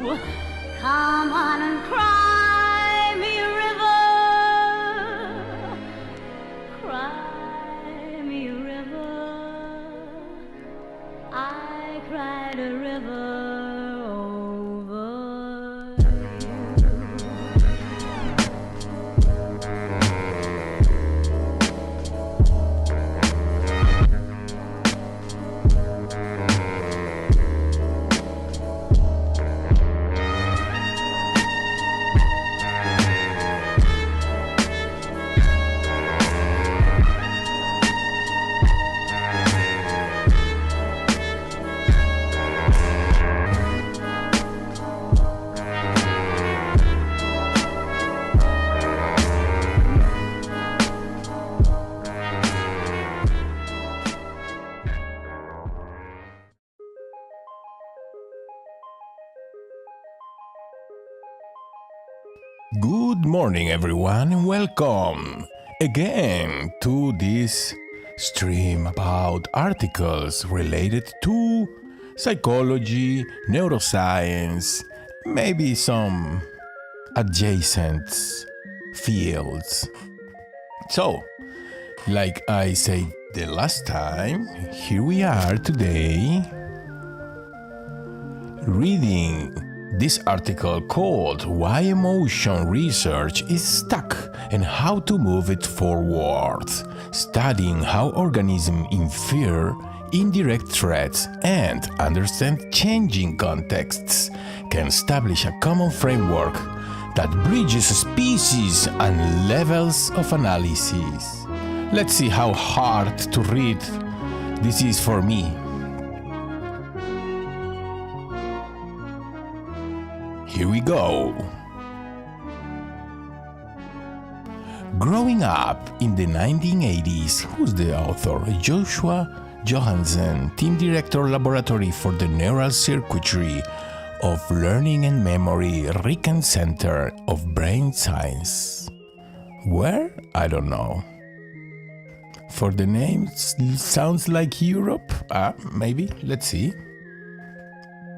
Come on and cry me a river, cry me a river. I cried a river over Good morning, everyone, and welcome again to this stream about articles related to psychology, neuroscience, maybe some adjacent fields. So, like I said the last time, here we are today reading this article called Why Emotion Research is Stuck and How to Move It Forward, studying how organisms infer indirect threats and understand changing contexts, can establish a common framework that bridges species and levels of analysis. Let's see how hard to read this is for me. Here we go. Growing up in the 1980s, who's the author? Joshua Johansen, Team Director Laboratory for the Neural Circuitry of Learning and Memory, Riken Center of Brain Science. Where? I don't know. For the name, it sounds like Europe. Maybe. Let's see.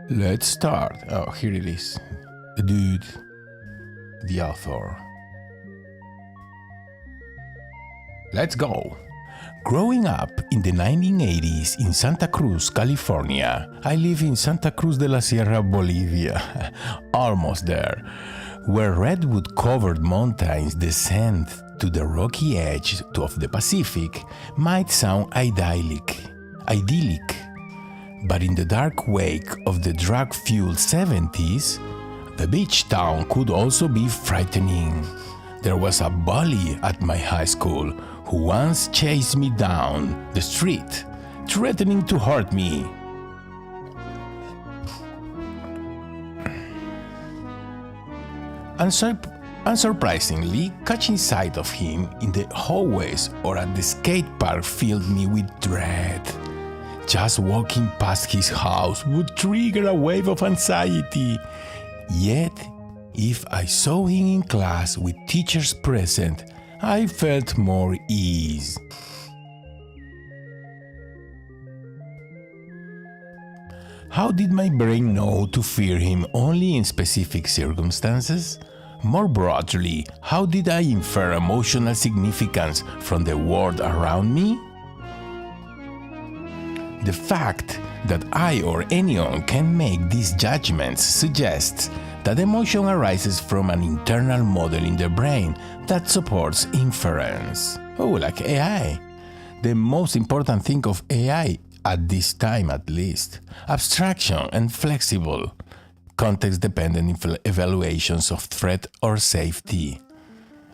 Let's start. Oh, here it is. The dude, the author. Let's go. Growing up in the 1980s in Santa Cruz, California, I live in Santa Cruz de la Sierra, Bolivia, almost there, where redwood-covered mountains descend to the rocky edge of the Pacific might sound idyllic. But in the dark wake of the drug-fueled 70s, the beach town could also be frightening. There was a bully at my high school who once chased me down the street, threatening to hurt me. Unsurprisingly, catching sight of him in the hallways or at the skate park filled me with dread. Just walking past his house would trigger a wave of anxiety. Yet, if I saw him in class with teachers present, I felt more ease. How did my brain know to fear him only in specific circumstances? More broadly, how did I infer emotional significance from the world around me? The fact that I or anyone can make these judgments suggests that emotion arises from an internal model in the brain that supports inference. Oh, like AI. The most important thing of AI, at this time at least, abstraction and flexible, context-dependent evaluations of threat or safety.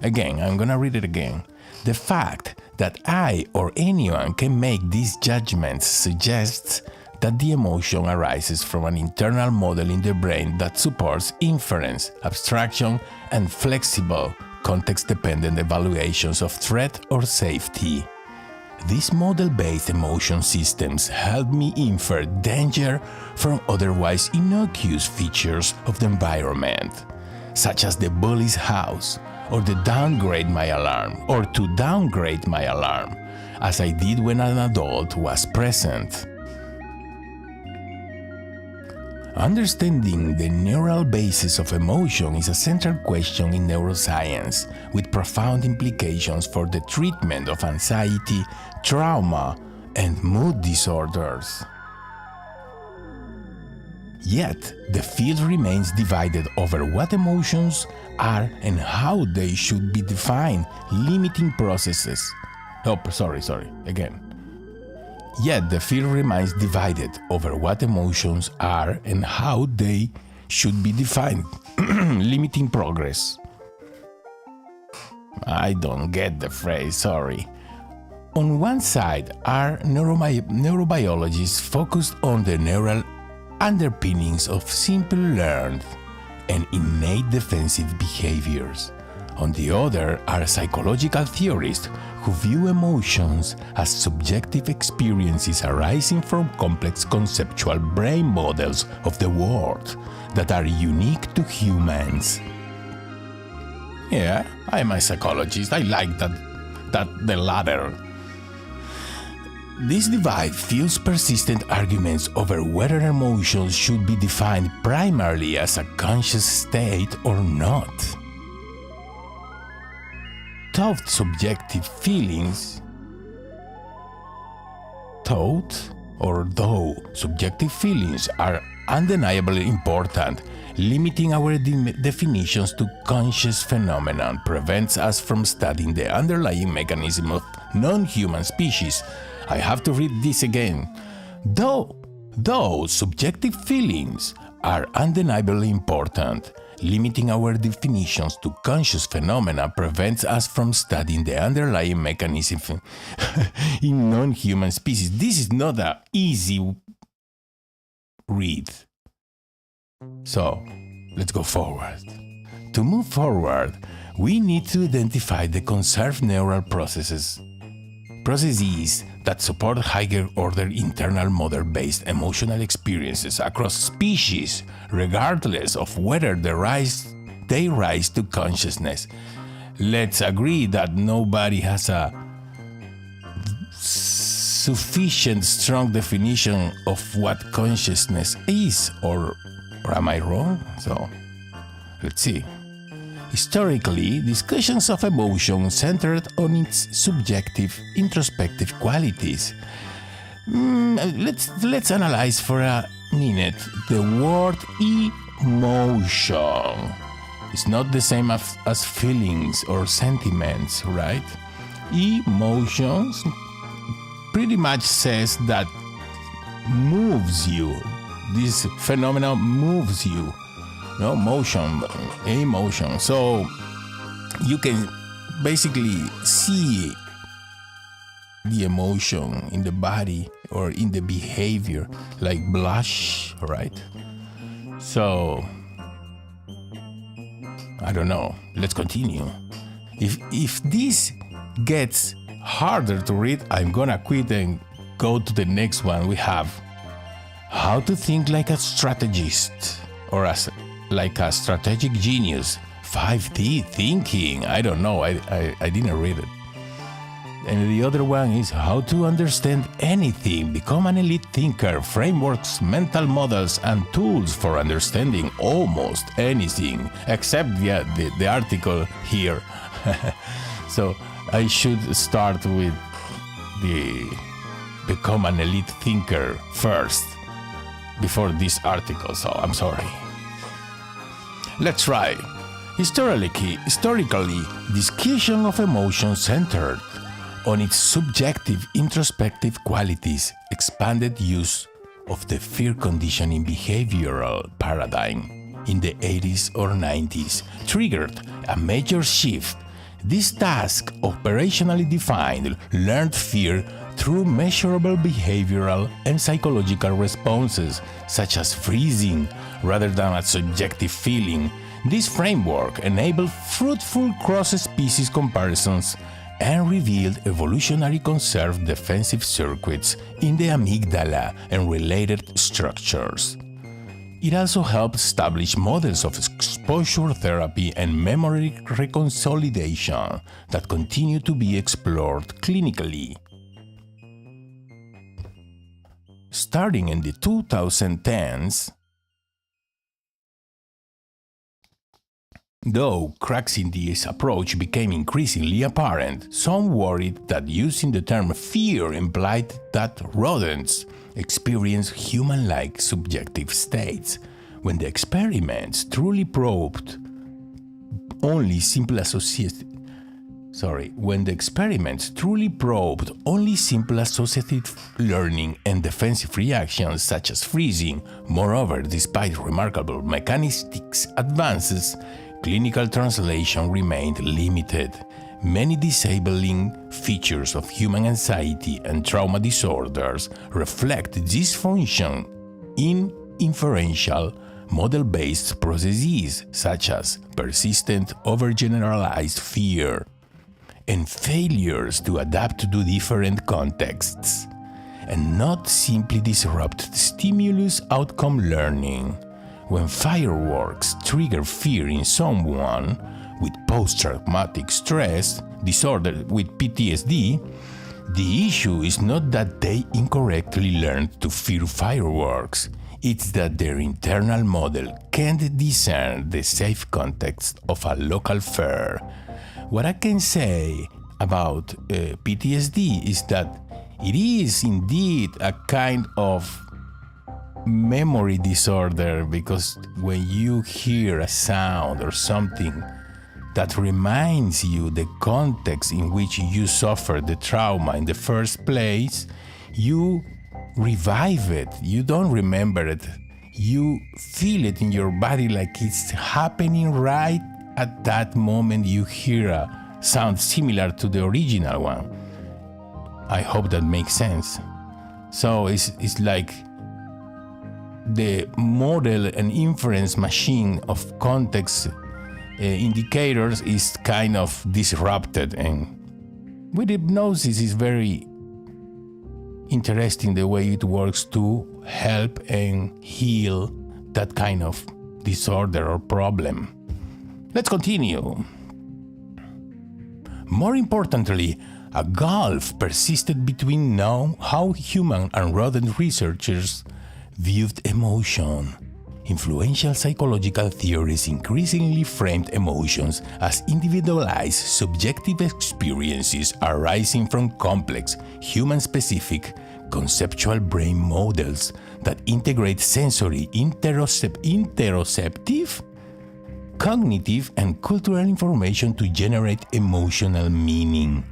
Again, I'm gonna read it again. The fact that I or anyone can make these judgments suggests that the emotion arises from an internal model in the brain that supports inference, abstraction, and flexible, context-dependent evaluations of threat or safety. These model-based emotion systems help me infer danger from otherwise innocuous features of the environment, such as the bully's house, or to downgrade my alarm, as I did when an adult was present. Understanding the neural basis of emotion is a central question in neuroscience, with profound implications for the treatment of anxiety, trauma, and mood disorders. Yet, the field remains divided over what emotions are and how they should be defined, limiting processes. Yet the field remains divided over what emotions are and how they should be defined, limiting progress. I don't get the phrase, sorry. On one side are neurobiologists focused on the neural underpinnings of simple learned and innate defensive behaviors. On the other are psychological theorists who view emotions as subjective experiences arising from complex conceptual brain models of the world that are unique to humans. Yeah, I'm a psychologist. I like the latter. This divide fuels persistent arguments over whether emotions should be defined primarily as a conscious state or not. Though subjective feelings are undeniably important, limiting our definitions to conscious phenomena prevents us from studying the underlying mechanism of non-human species. I have to read this again. Though subjective feelings are undeniably important, limiting our definitions to conscious phenomena prevents us from studying the underlying mechanism in non-human species. This is not an easy read. So, let's go forward. To move forward, we need to identify the conserved neural processes that support higher-order internal model-based emotional experiences across species, regardless of whether they rise to consciousness. Let's agree that nobody has a sufficient strong definition of what consciousness is, or am I wrong? So, let's see. Historically, discussions of emotion centered on its subjective, introspective qualities. Let's analyze for a minute the word emotion. It's not the same as feelings or sentiments, right? Emotions pretty much says that moves you. This phenomenon moves you. No, emotion. So you can basically see the emotion in the body or in the behavior, like blush, right? So I don't know. Let's continue. If this gets harder to read, I'm gonna quit and go to the next one. We have how to think like a strategist or like a strategic genius. 5D thinking. I don't know. I didn't read it. And the other one is how to understand anything, become an elite thinker, frameworks, mental models, and tools for understanding almost anything, except the article here. So I should start with the become an elite thinker first, before this article, so I'm sorry. Let's try. Historically, discussion of emotion centered on its subjective, introspective qualities, expanded use of the fear conditioning behavioral paradigm in the 80s or 90s triggered a major shift. This task operationally defined learned fear through measurable behavioral and psychological responses, such as freezing rather than a subjective feeling. This framework enabled fruitful cross-species comparisons and revealed evolutionary conserved defensive circuits in the amygdala and related structures. It also helped establish models of exposure therapy and memory reconsolidation that continue to be explored clinically. Starting in the 2010s, Though cracks in this approach became increasingly apparent, some worried that using the term fear implied that rodents experience human-like subjective states. When the experiments truly probed only simple associative learning and defensive reactions such as freezing. Moreover, despite remarkable mechanistic advances, clinical translation remained limited. Many disabling features of human anxiety and trauma disorders reflect dysfunction in inferential model-based processes such as persistent overgeneralized fear and failures to adapt to different contexts, and not simply disrupt stimulus outcome learning. When fireworks trigger fear in someone with post-traumatic stress disorder with PTSD, the issue is not that they incorrectly learned to fear fireworks. It's that their internal model can't discern the safe context of a local fair. What I can say about PTSD is that it is indeed a kind of memory disorder, because when you hear a sound or something that reminds you the context in which you suffered the trauma in the first place, you revive it. You don't remember it. You feel it in your body like it's happening right at that moment you hear a sound similar to the original one. I hope that makes sense. So it's like the model and inference machine of context indicators is kind of disrupted, and with hypnosis is very interesting the way it works to help and heal that kind of disorder or problem. Let's continue. More importantly, a gulf persisted between how human and rodent researchers viewed emotion. Influential psychological theories increasingly framed emotions as individualized, subjective experiences arising from complex, human-specific, conceptual brain models that integrate sensory, interoceptive, cognitive, and cultural information to generate emotional meaning.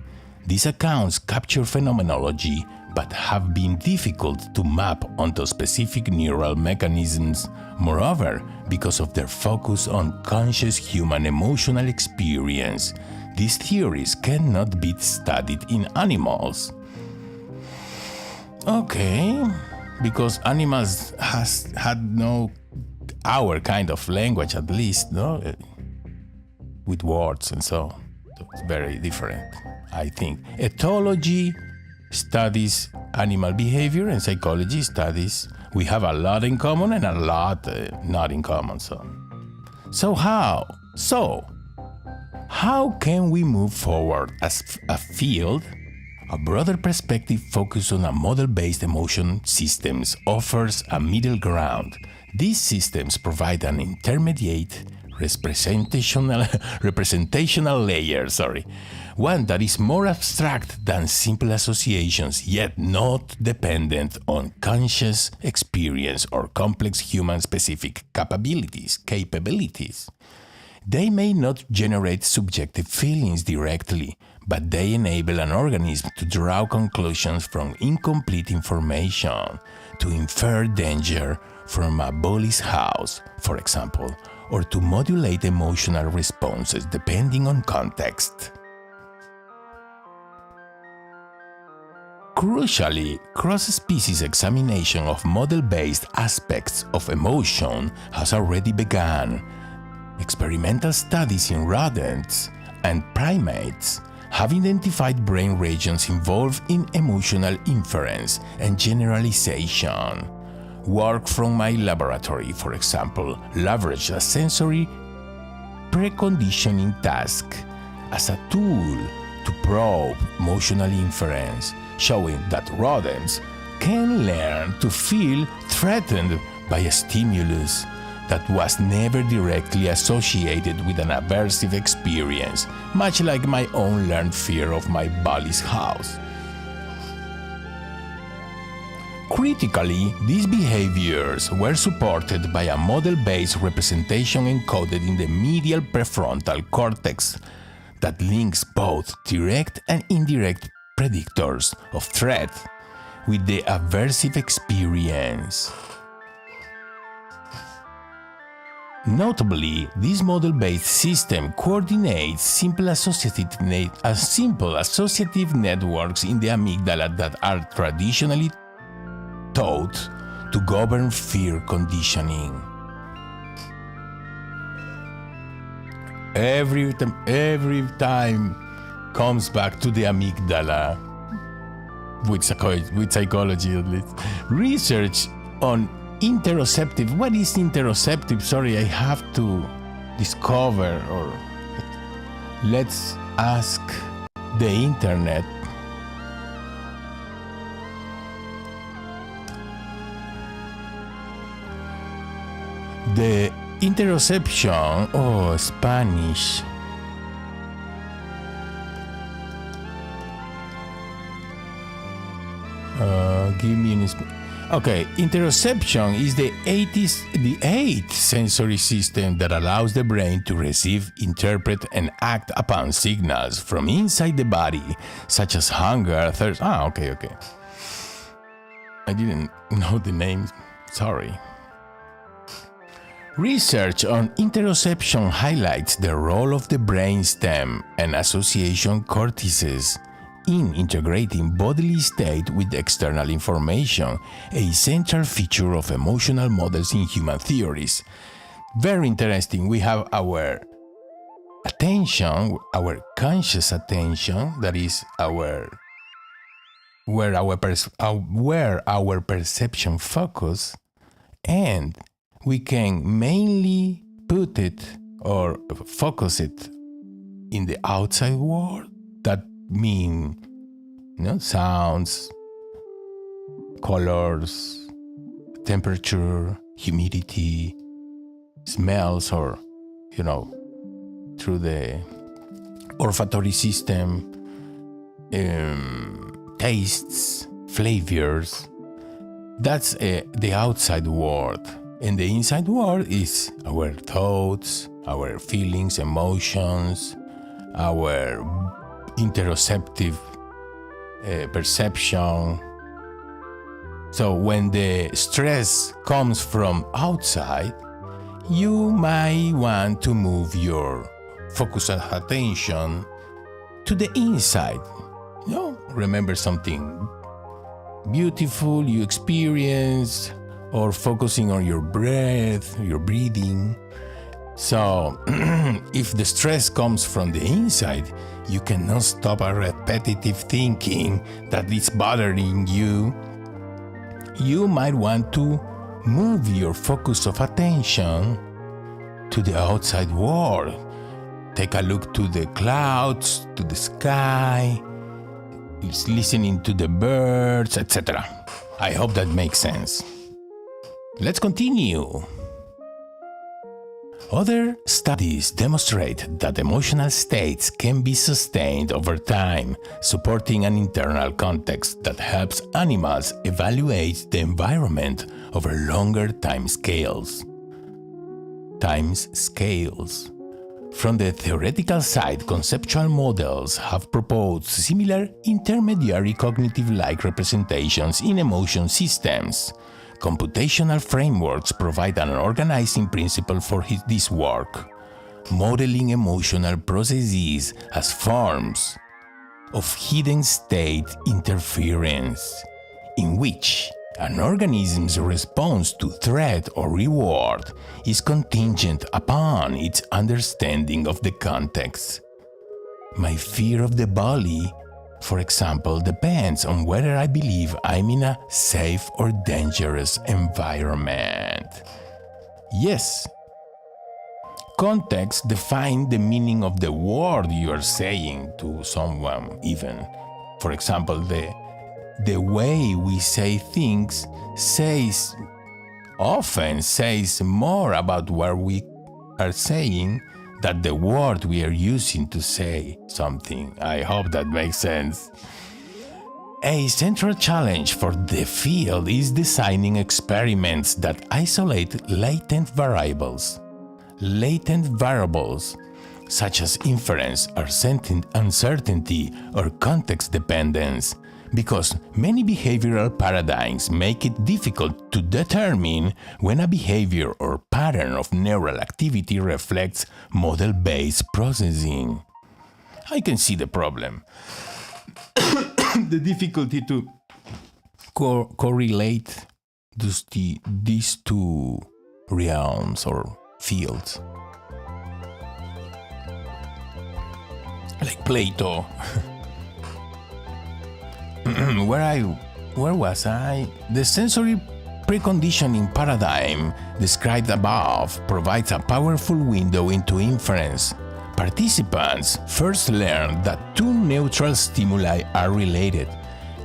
These accounts capture phenomenology but have been difficult to map onto specific neural mechanisms. Moreover, because of their focus on conscious human emotional experience, these theories cannot be studied in animals. Okay, because animals had no our kind of language, at least, no, with words and so. It's very different, I think. Ethology studies animal behavior, and psychology studies. We have a lot in common and a lot not in common. So how can we move forward as a field? A broader perspective focused on a model-based emotion systems offers a middle ground. These systems provide an intermediate representational layer, one that is more abstract than simple associations, yet not dependent on conscious experience or complex human-specific capabilities. They may not generate subjective feelings directly, but they enable an organism to draw conclusions from incomplete information, to infer danger from a bully's house, for example, or to modulate emotional responses depending on context. Crucially, cross-species examination of model-based aspects of emotion has already begun. Experimental studies in rodents and primates have identified brain regions involved in emotional inference and generalization. Work from my laboratory, for example, leveraged a sensory preconditioning task as a tool to probe emotional inference, showing that rodents can learn to feel threatened by a stimulus. that was never directly associated with an aversive experience, much like my own learned fear of my bully's house. Critically, these behaviors were supported by a model-based representation encoded in the medial prefrontal cortex that links both direct and indirect predictors of threat with the aversive experience. Notably, this model-based system coordinates simple associative networks in the amygdala that are traditionally thought to govern fear conditioning. Every time comes back to the amygdala, with psychology at least. Research on interoceptive. What is interoceptive? Sorry, I have to discover, or let's ask the internet. The interoception, Spanish. Give me an Okay, interoception is the eighth sensory system that allows the brain to receive, interpret, and act upon signals from inside the body, such as hunger, thirst. Okay. I didn't know the name. Sorry. Research on interoception highlights the role of the brainstem and association cortices in integrating bodily state with external information, a central feature of emotional models in human theories. Very interesting. We have our attention, our conscious attention, that is where our perception focus, and we can mainly put it or focus it in the outside world. That mean, sounds, colors, temperature, humidity, smells, or, through the olfactory system, tastes, flavors. That's the outside world. And the inside world is our thoughts, our feelings, emotions, our interoceptive perception. So when the stress comes from outside, you might want to move your focus of attention to the inside. Remember something beautiful you experienced, or focusing on your breath, your breathing. So, if the stress comes from the inside, you cannot stop a repetitive thinking that is bothering you. You might want to move your focus of attention to the outside world. Take a look to the clouds, to the sky, listening to the birds, etc. I hope that makes sense. Let's continue. Other studies demonstrate that emotional states can be sustained over time, supporting an internal context that helps animals evaluate the environment over longer time scales. From the theoretical side, conceptual models have proposed similar intermediary cognitive-like representations in emotion systems. Computational frameworks provide an organizing principle for this work, modeling emotional processes as forms of hidden state interference, in which an organism's response to threat or reward is contingent upon its understanding of the context. My fear of the bully, for example, depends on whether I believe I'm in a safe or dangerous environment. Yes. Context defines the meaning of the word you are saying to someone, even. For example, the way we say things says often says more about what we are saying than the word we are using to say something. I hope that makes sense. A central challenge for the field is designing experiments that isolate latent variables. Latent variables, such as inference, uncertainty, or context dependence, because many behavioral paradigms make it difficult to determine when a behavior or pattern of neural activity reflects model-based processing. I can see the problem. The difficulty to correlate these two realms or fields. Like Plato. Where was I? The sensory preconditioning paradigm described above provides a powerful window into inference. Participants first learn that two neutral stimuli are related,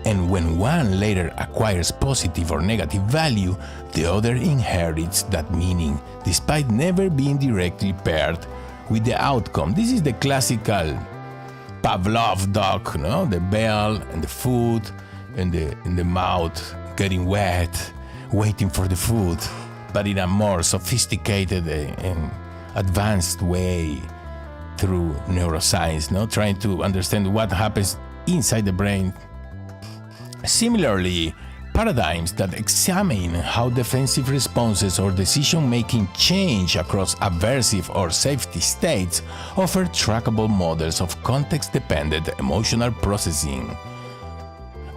and when one later acquires positive or negative value, the other inherits that meaning, despite never being directly paired with the outcome. This is the classical Pavlov dog, no? The bell and the food and the mouth getting wet, waiting for the food, but in a more sophisticated and advanced way through neuroscience, no? Trying to understand what happens inside the brain. Similarly, paradigms that examine how defensive responses or decision-making change across aversive or safety states offer trackable models of context-dependent emotional processing.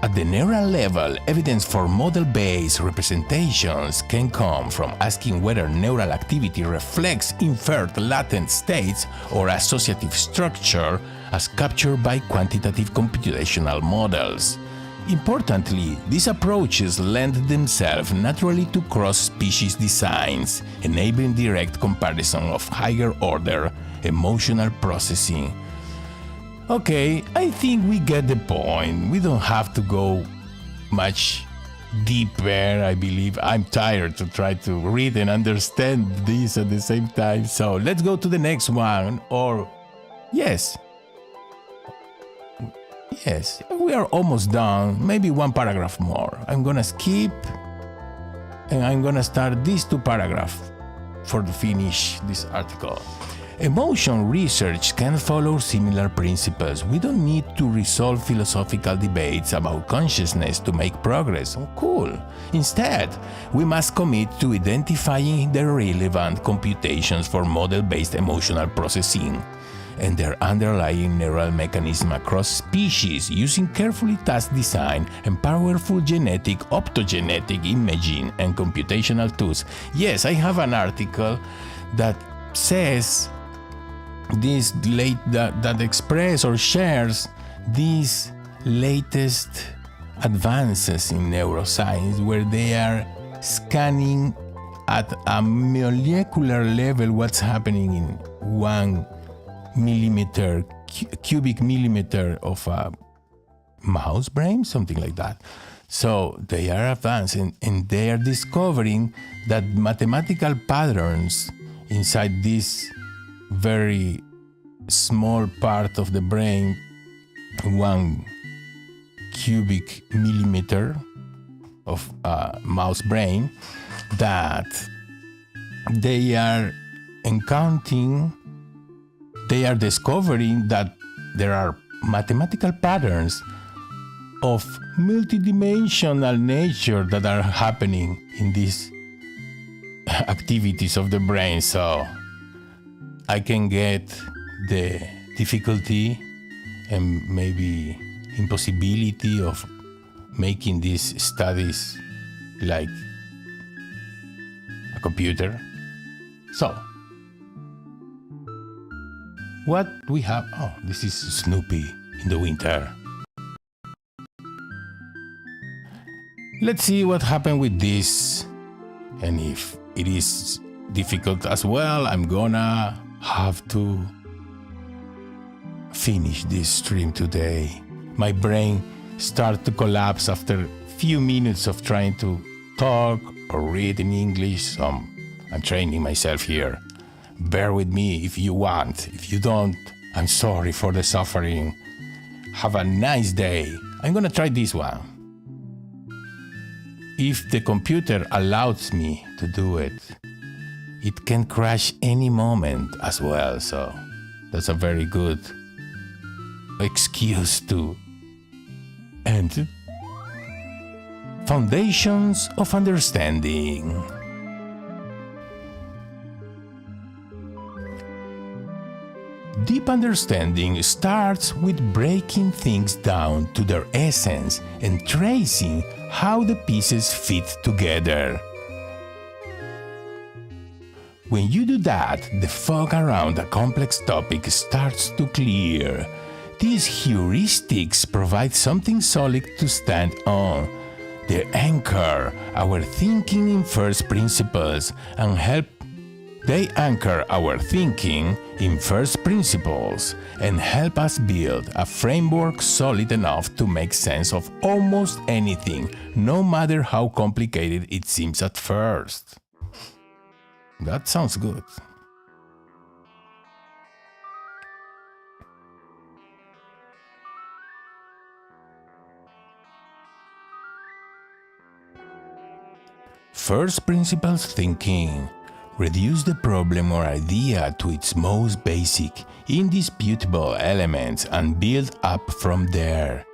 At the neural level, evidence for model-based representations can come from asking whether neural activity reflects inferred latent states or associative structure as captured by quantitative computational models. Importantly, these approaches lend themselves naturally to cross-species designs, enabling direct comparison of higher-order emotional processing. Okay, I think we get the point. We don't have to go much deeper, I believe. I'm tired to try to read and understand this at the same time. So let's go to the next one. Or, yes, we are almost done. Maybe one paragraph more. I'm gonna skip and I'm gonna start these two paragraphs for to finish this article. Emotion research can follow similar principles. We don't need to resolve philosophical debates about consciousness to make progress. Oh, cool. Instead, we must commit to identifying the relevant computations for model-based emotional processing and their underlying neural mechanism across species using carefully tasked design and powerful genetic, optogenetic imaging and computational tools. Yes, I have an article that says that express or shares these latest advances in neuroscience, where they are scanning at a molecular level what's happening in 1 millimeter, cubic millimeter of a mouse brain, something like that. So they are advancing and they are discovering that mathematical patterns inside this very small part of the brain, 1 cubic millimeter of a mouse brain, that they are discovering that there are mathematical patterns of multidimensional nature that are happening in these activities of the brain. So I can get the difficulty and maybe impossibility of making these studies like a computer. So what we have, oh, this is Snoopy in the winter. Let's see what happened with this, and if it is difficult as well, I'm gonna have to finish this stream today. My brain started to collapse after a few minutes of trying to talk or read in English, so I'm training myself here. Bear with me if you want. If you don't, I'm sorry for the suffering. Have a nice day. I'm gonna try this one. If the computer allows me to do it, it can crash any moment as well, so that's a very good excuse to end. Foundations of understanding. Deep understanding starts with breaking things down to their essence and tracing how the pieces fit together. When you do that, the fog around a complex topic starts to clear. These heuristics provide something solid to stand on. They anchor our thinking in first principles and They anchor our thinking in first principles and help us build a framework solid enough to make sense of almost anything, no matter how complicated it seems at first. That sounds good. First principles thinking. Reduce the problem or idea to its most basic, indisputable elements and build up from there.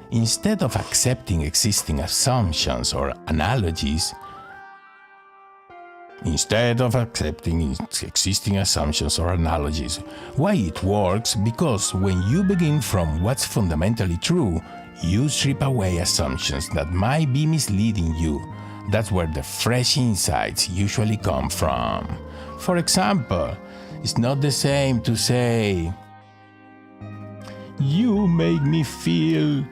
Instead of accepting existing assumptions or analogies, why it works? Because when you begin from what's fundamentally true, you strip away assumptions that might be misleading you. That's where the fresh insights usually come from. For example, it's not the same to say, "You make me feel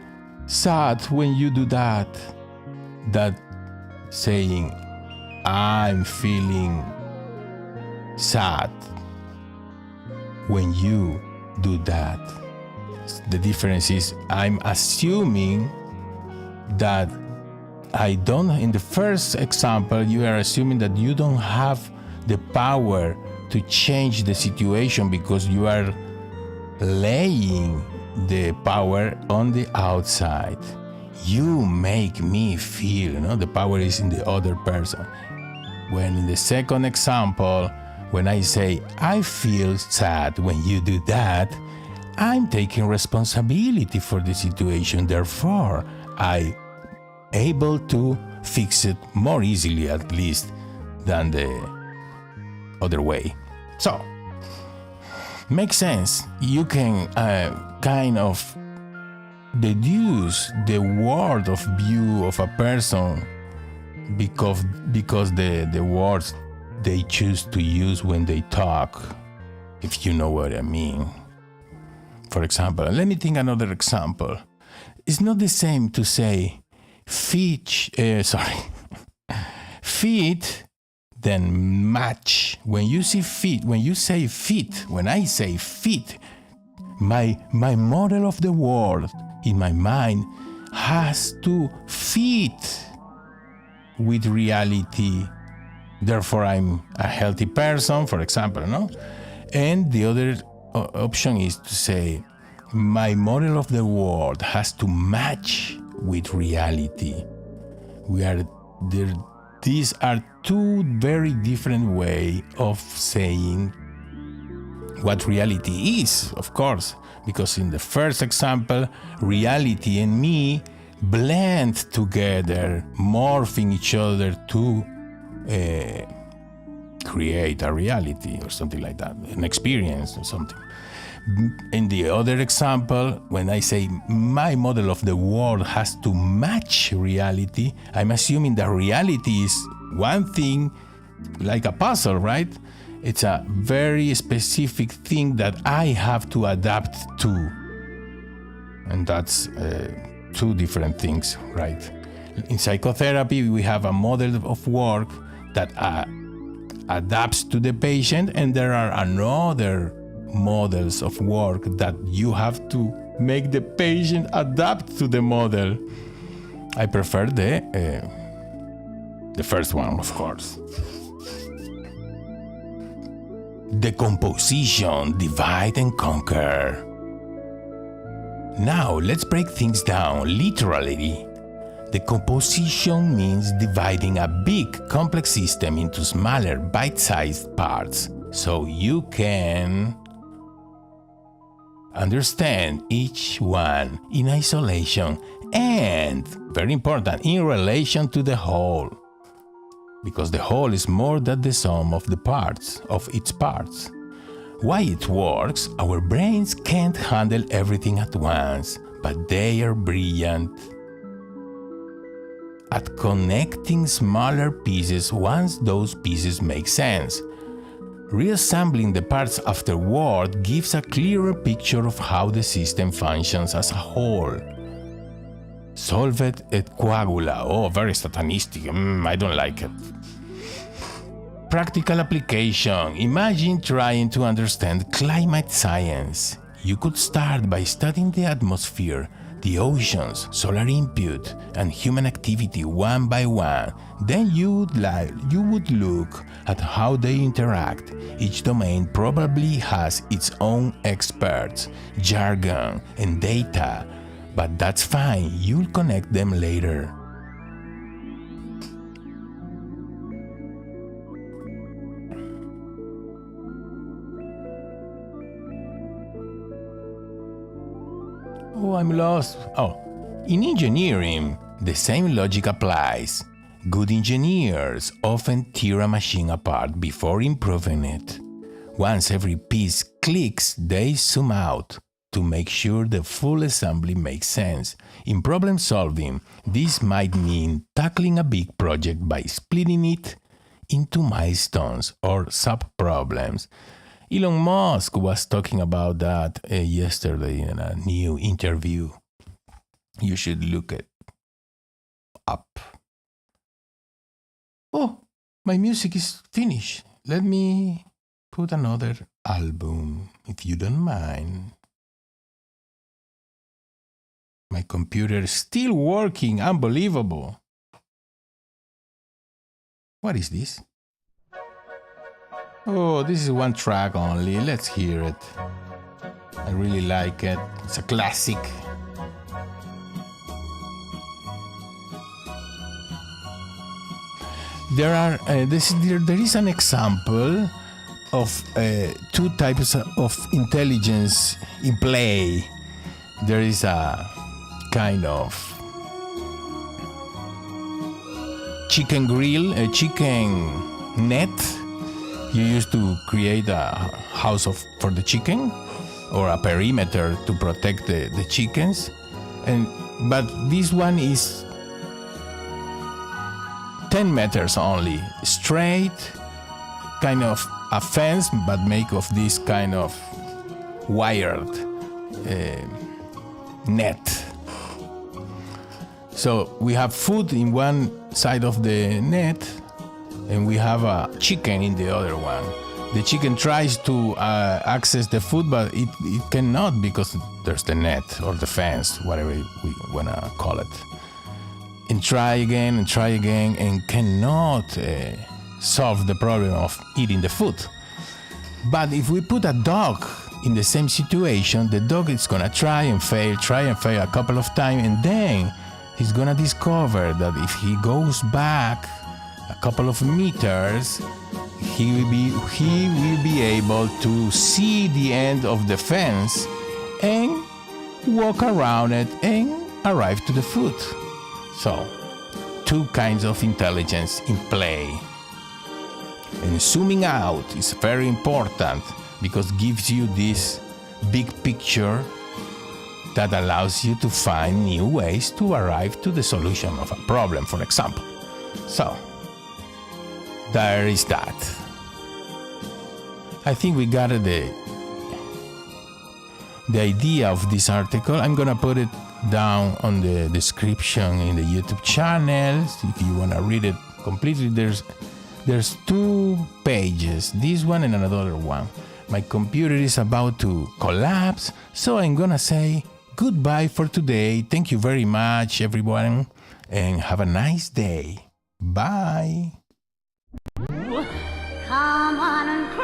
sad when you do that," that saying, "I'm feeling sad when you do that." The difference is I'm assuming that in the first example, you are assuming that you don't have the power to change the situation because you are laying the power on the outside. You make me feel, the power is in the other person. When in the second example, when I say, "I feel sad when you do that," I'm taking responsibility for the situation. Therefore, I able to fix it more easily, at least, than the other way. So, makes sense. You can kind of deduce the world of view of a person because the words they choose to use when they talk, if you know what I mean. For example, let me think another example. It's not the same to say feet then match. When you say feet, when I say feet, my model of the world in my mind has to fit with reality. Therefore, I'm a healthy person, for example, no? And the other option is to say, my model of the world has to match with reality. These are two very different ways of saying what reality is, of course, because in the first example, reality and me blend together, morphing each other to create a reality or something like that, an experience or something. In the other example, when I say my model of the world has to match reality, I'm assuming that reality is one thing, like a puzzle, right? It's a very specific thing that I have to adapt to. And that's two different things, right? In psychotherapy, we have a model of work that adapts to the patient, and there are another models of work that you have to make the patient adapt to the model. I prefer the The first one, of course. Decomposition, divide and conquer. Now let's break things down literally. Decomposition means dividing a big, complex system into smaller, bite-sized parts so you can understand each one in isolation and, very important, in relation to the whole. Because the whole is more than the sum of the parts, of its parts. Why it works? Our brains can't handle everything at once, but they are brilliant at connecting smaller pieces once those pieces make sense. Reassembling the parts afterward gives a clearer picture of how the system functions as a whole. Solvet et coagula. Oh, very satanistic. I don't like it. Practical application. Imagine trying to understand climate science. You could start by studying the atmosphere, the oceans, solar input, and human activity one by one. Then you would look at how they interact. Each domain probably has its own experts, jargon, and data. But that's fine, you'll connect them later. Oh, I'm lost. Oh, in engineering, the same logic applies. Good engineers often tear a machine apart before improving it. Once every piece clicks, they zoom out to make sure the full assembly makes sense. In problem solving, this might mean tackling a big project by splitting it into milestones or sub-problems. Elon Musk was talking about that yesterday in a new interview. You should look it up. Oh, my music is finished. Let me put another album, if you don't mind. My computer is still working, unbelievable. What is this? Oh, this is one track only. Let's hear it. I really like it. It's a classic. There is an example of two types of intelligence in play. There is a kind of chicken grill, a chicken net. You used to create a house for the chicken or a perimeter to protect the chickens. But this one is 10 meters only, straight, kind of a fence, but made of this kind of wired net. So we have food in one side of the net, and we have a chicken in the other one. The chicken tries to access the food, but it cannot because there's the net or the fence, whatever we want to call it. And try again, and cannot solve the problem of eating the food. But if we put a dog in the same situation, the dog is gonna try and fail a couple of times, and then he's gonna discover that if he goes back a couple of meters, he will be able to see the end of the fence and walk around it and arrive to the food. So, two kinds of intelligence in play. And zooming out is very important because it gives you this big picture that allows you to find new ways to arrive to the solution of a problem, for example. So, there is that. I think we got the idea of this article. I'm gonna put it down on the description in the YouTube channel if you want to read it completely. There's two pages, this one and another one. My computer is about to collapse, so I'm gonna say goodbye for today. Thank you very much, everyone, and have a nice day. Bye! Come on and